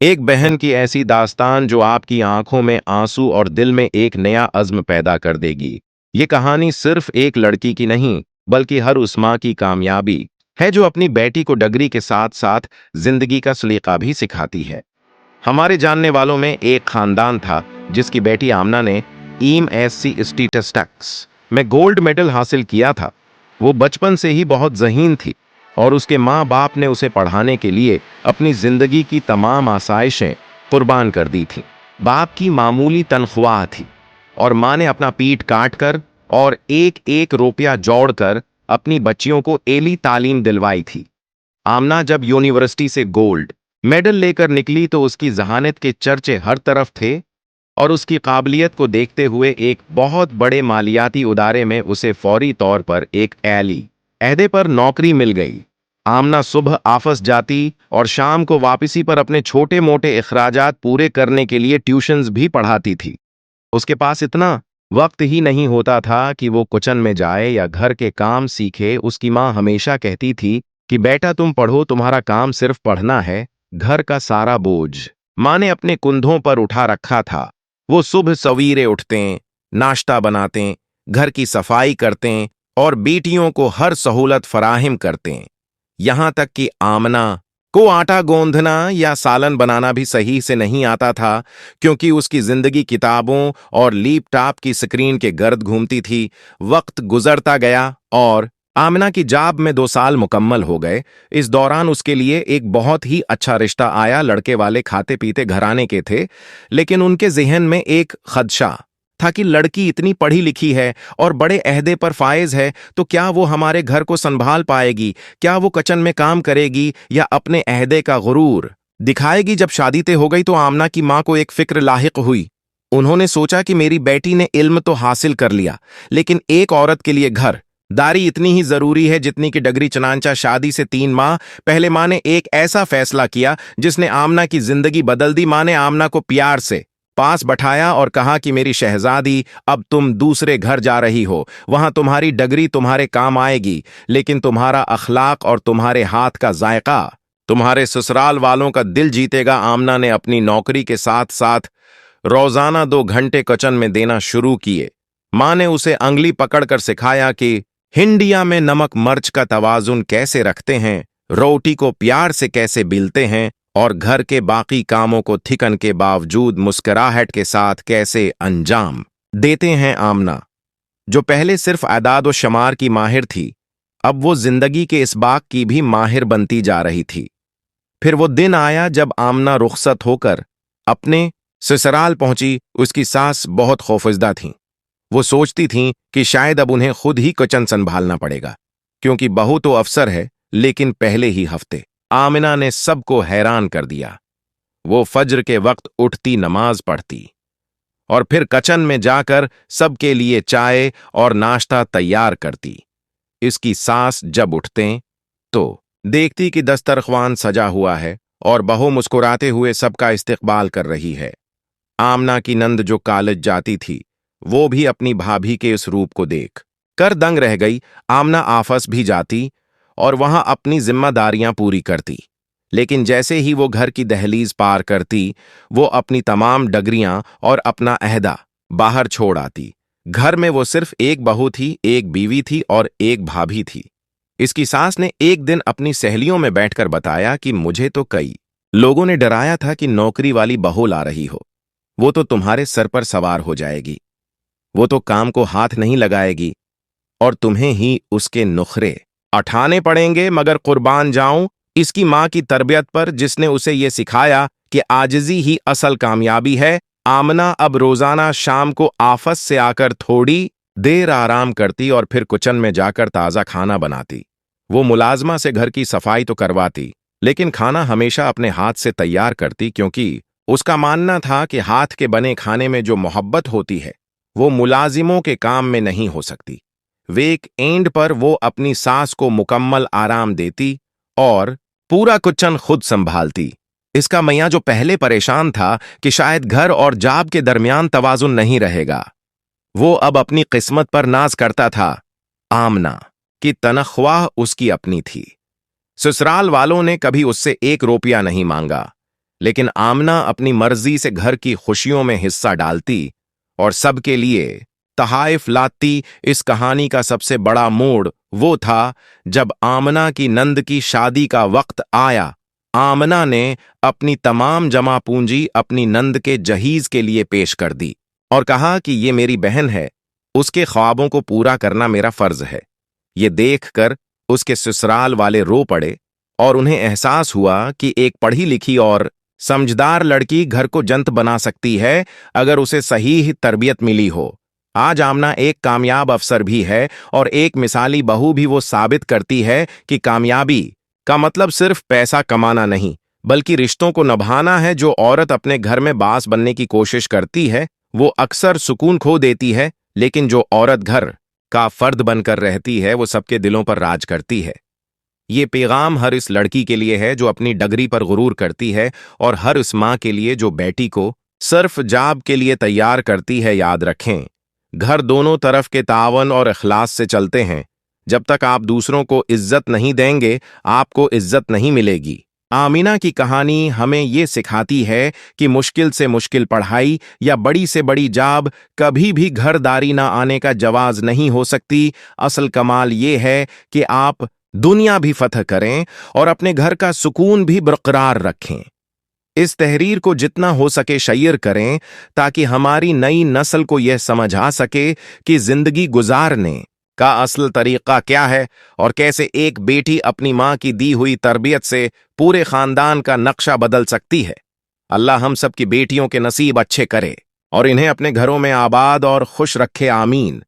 एक बहन की ऐसी दास्तान जो आपकी आंखों में आंसू और दिल में एक नया अज़्म पैदा कर देगी। ये कहानी सिर्फ एक लड़की की नहीं, बल्कि हर उस माँ की कामयाबी है जो अपनी बेटी को डिग्री के साथ साथ जिंदगी का सलीका भी सिखाती है। हमारे जानने वालों में एक खानदान था जिसकी बेटी आमना ने EMSC स्टैटिस्टिक्स में गोल्ड मेडल हासिल किया था। वो बचपन से ही बहुत ज़हीन थी और उसके माँ बाप ने उसे पढ़ाने के लिए अपनी जिंदगी की तमाम आसाइशें कुर्बान कर दी थी। बाप की मामूली तनख्वाह थी और माँ ने अपना पीठ काट कर और एक एक रुपया जोड़कर अपनी बच्चियों को एली तालीम दिलवाई थी। आमना जब यूनिवर्सिटी से गोल्ड मेडल लेकर निकली तो उसकी जहानत के चर्चे हर तरफ थे और उसकी काबिलियत को देखते हुए एक बहुत बड़े मालियाती उदारे में उसे फौरी तौर पर एक एली अहदे पर नौकरी मिल गई। आमना सुबह ऑफिस जाती और शाम को वापसी पर अपने छोटे मोटे अखराजात पूरे करने के लिए ट्यूशन्स भी पढ़ाती थी। उसके पास इतना वक्त ही नहीं होता था कि वो किचन में जाए या घर के काम सीखे। उसकी माँ हमेशा कहती थी कि बेटा तुम पढ़ो, तुम्हारा काम सिर्फ पढ़ना है, घर का सारा बोझ माँ ने अपने कुंधों पर उठा रखा था। वो सुबह सवेरे उठते, नाश्ता बनाते, घर की सफाई करते और बेटियों को हर सहूलत फराहम करते। यहां तक कि आमना को आटा गोंदना या सालन बनाना भी सही से नहीं आता था, क्योंकि उसकी जिंदगी किताबों और लैपटॉप की स्क्रीन के गर्द घूमती थी। वक्त गुजरता गया और आमना की जॉब में 2 साल मुकम्मल हो गए। इस दौरान उसके लिए एक बहुत ही अच्छा रिश्ता आया। लड़के वाले खाते पीते घराने के थे, लेकिन उनके जहन में एक खदशा था कि लड़की इतनी पढ़ी लिखी है और बड़े अहदे पर फायज है, तो क्या वो हमारे घर को संभाल पाएगी? क्या वो किचन में काम करेगी या अपने अहदे का गुरूर दिखाएगी? जब शादी तय हो गई तो आमना की माँ को एक फिक्र लाहिक हुई। उन्होंने सोचा कि मेरी बेटी ने इल्म तो हासिल कर लिया, लेकिन एक औरत के लिए घर दारी इतनी ही जरूरी है जितनी कि डिग्री। चनांचा शादी से 3 माह पहले माँ ने एक ऐसा फैसला किया जिसने आमना की जिंदगी बदल दी। माँ ने आमना को प्यार से पास बैठाया और कहा कि मेरी शहजादी, अब तुम दूसरे घर जा रही हो, वहां तुम्हारी डिग्री तुम्हारे काम आएगी, लेकिन तुम्हारा अखलाक और तुम्हारे हाथ का जायका तुम्हारे ससुराल वालों का दिल जीतेगा। आमना ने अपनी नौकरी के साथ साथ रोजाना 2 घंटे किचन में देना शुरू किए। माँ ने उसे अंगली पकड़कर सिखाया कि हिंडिया में नमक मर्च का तवाजुन कैसे रखते हैं, रोटी को प्यार से कैसे बेलते हैं और घर के बाकी कामों को थिकन के बावजूद मुस्कुराहट के साथ कैसे अंजाम देते हैं। आमना, जो पहले सिर्फ आदाद व शमार की माहिर थी, अब वो जिंदगी के इस बाग की भी माहिर बनती जा रही थी। फिर वो दिन आया जब आमना रुखसत होकर अपने ससुराल पहुंची। उसकी सास बहुत खौफजदा थीं। वो सोचती थीं कि शायद अब उन्हें खुद ही किचन संभालना पड़ेगा, क्योंकि बहू तो अफसर है। लेकिन पहले ही हफ्ते आमिना ने सबको हैरान कर दिया। वो फज्र के वक्त उठती, नमाज पढ़ती और फिर किचन में जाकर सबके लिए चाय और नाश्ता तैयार करती। इसकी सास जब उठते तो देखती कि दस्तरख्वान सजा हुआ है और बहू मुस्कुराते हुए सबका इस्तकबाल कर रही है। आमना की नंद जो कॉलेज जाती थी, वो भी अपनी भाभी के इस रूप को देख कर दंग रह गई। आमना ऑफिस भी जाती और वहां अपनी जिम्मेदारियां पूरी करती, लेकिन जैसे ही वो घर की दहलीज पार करती, वो अपनी तमाम डिग्रियां और अपना अहदा बाहर छोड़ आती। घर में वो सिर्फ एक बहू थी, एक बीवी थी और एक भाभी थी। इसकी सास ने एक दिन अपनी सहेलियों में बैठकर बताया कि मुझे तो कई लोगों ने डराया था कि नौकरी वाली बहू ला रही हो, वो तो तुम्हारे सर पर सवार हो जाएगी, वो तो काम को हाथ नहीं लगाएगी और तुम्हें ही उसके नुखरे उठाने पड़ेंगे। मगर कुर्बान जाऊं इसकी मां की तरबियत पर, जिसने उसे ये सिखाया कि आजिजी ही असल कामयाबी है। आमना अब रोजाना शाम को ऑफिस से आकर थोड़ी देर आराम करती और फिर किचन में जाकर ताज़ा खाना बनाती। वो मुलाजमा से घर की सफाई तो करवाती, लेकिन खाना हमेशा अपने हाथ से तैयार करती, क्योंकि उसका मानना था कि हाथ के बने खाने में जो मोहब्बत होती है वो मुलाजिमों के काम में नहीं हो सकती। वीक एंड पर वो अपनी सास को मुकम्मल आराम देती और पूरा किचन खुद संभालती। इसका मियां, जो पहले परेशान था कि शायद घर और जॉब के दरमियान तवाजुन नहीं रहेगा, वो अब अपनी किस्मत पर नाज करता था। आमना की तनख्वाह उसकी अपनी थी। ससुराल वालों ने कभी उससे 1 रुपया नहीं मांगा, लेकिन आमना अपनी मर्जी से घर की खुशियों में हिस्सा डालती और सबके लिए तहाइफ लाती। इस कहानी का सबसे बड़ा मोड़ वो था जब आमना की नंद की शादी का वक्त आया। आमना ने अपनी तमाम जमा पूंजी अपनी नंद के जहीज के लिए पेश कर दी और कहा कि ये मेरी बहन है, उसके ख्वाबों को पूरा करना मेरा फर्ज है। ये देखकर उसके ससुराल वाले रो पड़े और उन्हें एहसास हुआ कि एक पढ़ी लिखी और समझदार लड़की घर को जंत बना सकती है अगर उसे सही तरबियत मिली हो। आज आमना एक कामयाब अफसर भी है और एक मिसाली बहू भी। वो साबित करती है कि कामयाबी का मतलब सिर्फ पैसा कमाना नहीं, बल्कि रिश्तों को निभाना है। जो औरत अपने घर में बास बनने की कोशिश करती है वो अक्सर सुकून खो देती है, लेकिन जो औरत घर का फर्द बनकर रहती है वो सबके दिलों पर राज करती है। ये पैगाम हर इस लड़की के लिए है जो अपनी डगरी पर गुरूर करती है और हर उस माँ के लिए जो बेटी को सिर्फ जाब के लिए तैयार करती है। याद रखें, घर दोनों तरफ के तावन और इखलास से चलते हैं। जब तक आप दूसरों को इज्जत नहीं देंगे, आपको इज्जत नहीं मिलेगी। आमीना की कहानी हमें ये सिखाती है कि मुश्किल से मुश्किल पढ़ाई या बड़ी से बड़ी जाब कभी भी घरदारी ना आने का जवाज नहीं हो सकती। असल कमाल ये है कि आप दुनिया भी फतह करें और अपने घर का सुकून भी बरकरार रखें। इस तहरीर को जितना हो सके शेयर करें ताकि हमारी नई नस्ल को यह समझ आ सके कि जिंदगी गुजारने का असल तरीका क्या है और कैसे एक बेटी अपनी माँ की दी हुई तरबियत से पूरे खानदान का नक्शा बदल सकती है। अल्लाह हम सब की बेटियों के नसीब अच्छे करे और इन्हें अपने घरों में आबाद और खुश रखे। आमीन।